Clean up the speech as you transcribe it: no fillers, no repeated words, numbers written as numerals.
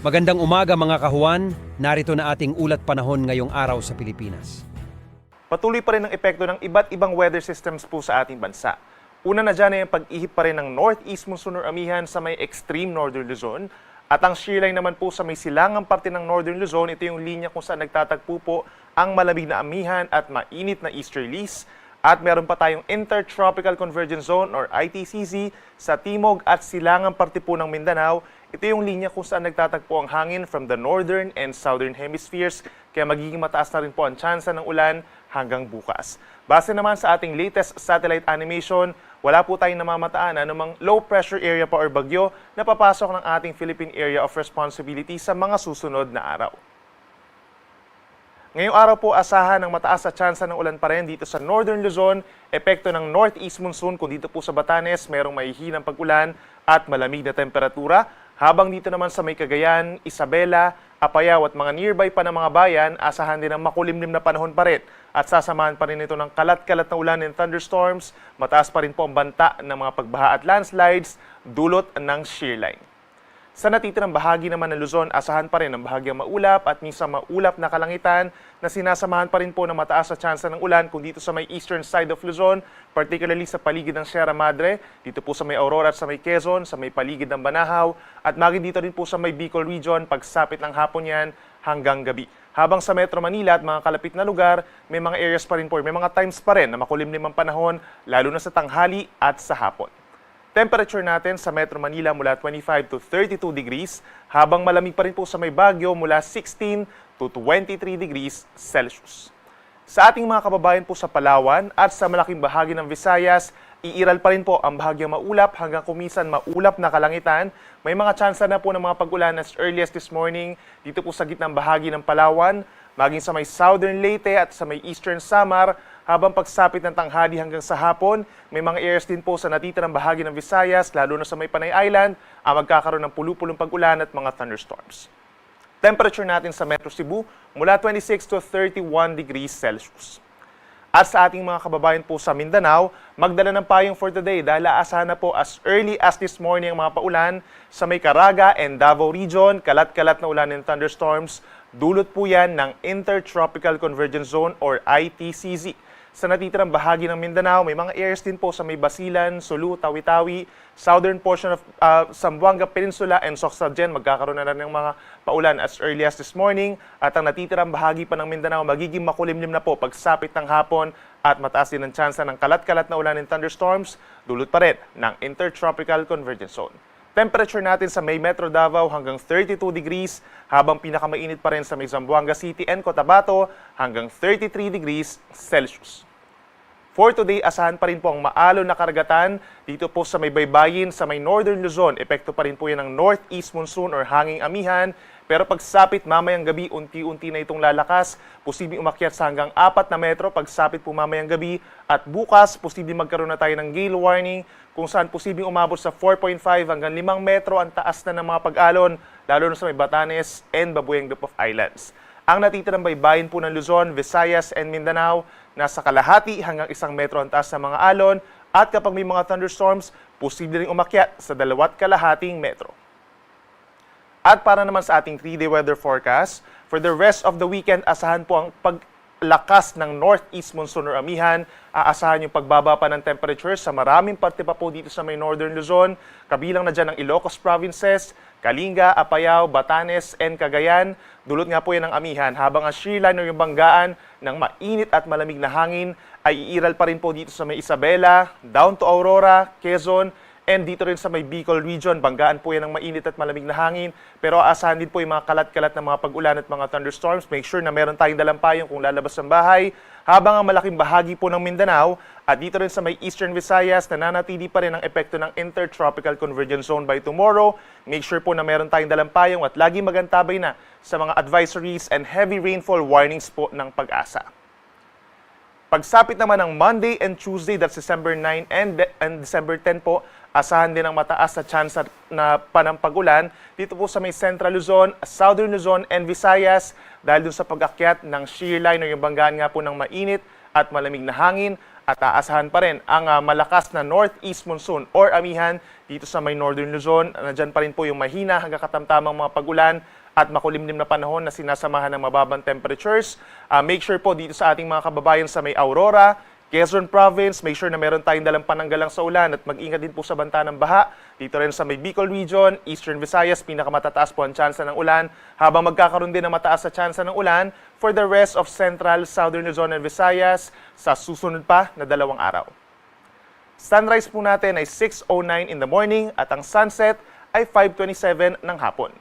Magandang umaga mga kahuan, narito na ating ulat panahon ngayong araw sa Pilipinas. Patuloy pa rin ang epekto ng iba't ibang weather systems po sa ating bansa. Una na dyan ay ang pag-ihip pa rin ng northeast monsoon or amihan sa may extreme northern Luzon. At ang shear line naman po sa may silangang parte ng northern Luzon, ito yung linya kung saan nagtatagpo po ang malamig na amihan at mainit na easterlies. At meron pa tayong Intertropical Convergence Zone or ITCZ sa timog at silangang parte po ng Mindanao. Ito yung linya kung saan nagtatagpo ang hangin from the northern and southern hemispheres, kaya magiging mataas na rin po ang tsansa ng ulan hanggang bukas. Base naman sa ating latest satellite animation, wala po tayong namamataan anumang low pressure area pa or bagyo na papasok ng ating Philippine Area of Responsibility sa mga susunod na araw. Ngayong araw po, asahan ng mataas na tsansa ng ulan pa rin dito sa Northern Luzon, epekto ng northeast monsoon kung dito po sa Batanes merong mahihinang pag-ulan at malamig na temperatura. Habang dito naman sa may Cagayan, Isabela, Apayao at mga nearby pa ng mga bayan, asahan din ang makulimlim na panahon pa rin at sasamahan pa rin ito ng kalat-kalat na ulan and thunderstorms. Mataas pa rin po ang banta ng mga pagbaha at landslides dulot ng shear line. Sa natitirang bahagi naman ng Luzon, asahan pa rin ang bahagyang maulap at minsan maulap na kalangitan na sinasamahan pa rin po ng mataas na tsansa ng ulan kung dito sa may eastern side of Luzon, particularly sa paligid ng Sierra Madre, dito po sa may Aurora at sa may Quezon, sa may paligid ng Banahaw, at maging dito rin po sa may Bicol region, pagsapit ng hapon yan hanggang gabi. Habang sa Metro Manila at mga kalapit na lugar, may mga areas pa rin po, may mga times pa rin na makulimlim ang panahon, lalo na sa tanghali at sa hapon. Temperature natin sa Metro Manila mula 25 to 32 degrees, habang malamig pa rin po sa may Baguio mula 16 to 23 degrees Celsius. Sa ating mga kababayan po sa Palawan at sa malaking bahagi ng Visayas, iiral pa rin po ang bahagyang maulap hanggang kumisan maulap na kalangitan. May mga tsansa na po ng mga pag-ulan as early as this morning dito po sa gitnang bahagi ng Palawan, maging sa may southern Leyte at sa may eastern Samar. Habang pagsapit ng tanghali hanggang sa hapon, may mga areas din po sa natitirang bahagi ng Visayas, lalo na sa may Panay Island, ang magkakaroon ng pulu-pulong pag-ulan at mga thunderstorms. Temperature natin sa Metro Cebu mula 26 to 31 degrees Celsius. At sa ating mga kababayan po sa Mindanao, magdala ng payong for today dahil aasahan na po as early as this morning ang mga paulan sa may Caraga and Davao region, kalat-kalat na ulan and thunderstorms. Dulot po yan ng Intertropical Convergence Zone or ITCZ. Sa natitirang bahagi ng Mindanao, may mga areas din po sa may Basilan, Sulu, Tawi-Tawi, southern portion of Zamboanga Peninsula and Socsagen, magkakaroon na ng mga paulan as early as this morning. At ang natitirang bahagi pa ng Mindanao, magiging makulimlim na po pagsapit ng hapon at mataas din ang tsansa ng kalat-kalat na ulan and thunderstorms, dulot pa rin ng Intertropical Convergence Zone. Temperature natin sa may Metro Davao hanggang 32 degrees, habang pinakamainit pa rin sa may Zamboanga City and Cotabato hanggang 33 degrees Celsius. For today, asahan pa rin po ang maalon na karagatan dito po sa may baybayin sa may Northern Luzon. Epekto pa rin po yan ng northeast monsoon or hanging amihan. Pero pagsapit mamayang gabi, unti-unti na itong lalakas. Posibleng umakyat sa hanggang 4 na metro pagsapit po mamayang gabi. At bukas, posibleng magkaroon na tayo ng gale warning kung saan posibleng umabot sa 4.5 hanggang 5 metro ang taas na ng mga pag-alon, lalo na sa may Batanes and Babueng Group of Islands. Ang natitirang baybayin po ng Luzon, Visayas and Mindanao, nasa kalahati hanggang 1 metro ang taas ng mga alon, at kapag may mga thunderstorms, posible ring umakyat sa 2.5 metro. At para naman sa ating 3-day weather forecast, for the rest of the weekend, asahan po ang paglakas ng northeast monsoon or amihan. Aasahan yung pagbaba pa ng temperature sa maraming parte pa po dito sa may Northern Luzon, kabilang na dyan ang Ilocos Provinces, Kalinga, Apayao, Batanes, and Cagayan. Dulot nga po yan ng amihan, habang ang shear line o yung banggaan ng mainit at malamig na hangin ay iiral pa rin po dito sa may Isabela, down to Aurora, Quezon, and dito rin sa may Bicol region. Banggaan po yan ng mainit at malamig na hangin. Pero aasahan din po yung mga kalat-kalat na mga pag-ulan at mga thunderstorms. Make sure na meron tayong dalang payong kung lalabas ng bahay. Habang ang malaking bahagi po ng Mindanao at dito rin sa may Eastern Visayas, nananatili pa rin ang epekto ng Intertropical Convergence Zone by tomorrow. Make sure po na meron tayong dalang payong at lagi magantabay na sa mga advisories and heavy rainfall warnings po ng Pag-asa. Pagsapit naman ng Monday and Tuesday, that's December 9 and December 10 po, asahan din ang mataas na chance na panampagulan dito po sa may Central Luzon, Southern Luzon and Visayas dahil dun sa pag-akyat ng shear line o yung banggaan nga po ng mainit at malamig na hangin, at aasahan pa rin ang malakas na northeast monsoon or amihan dito sa may Northern Luzon. Nandyan pa rin po yung mahina hanggang katamtamang mga pag-ulan at makulimlim na panahon na sinasamahan ng mababang temperatures. Make sure po dito sa ating mga kababayan sa may Aurora, Quezon Province, make sure na meron tayong dalang pananggalang sa ulan at mag-ingat din po sa banta ng baha. Dito rin sa may Bicol Region, Eastern Visayas, pinakamatataas po ang tsansa ng ulan, habang magkakaroon din ng mataas na tsansa ng ulan for the rest of Central, Southern Luzon and Visayas sa susunod pa na 2 araw. Sunrise po natin ay 6:09 in the morning at ang sunset ay 5:27 ng hapon.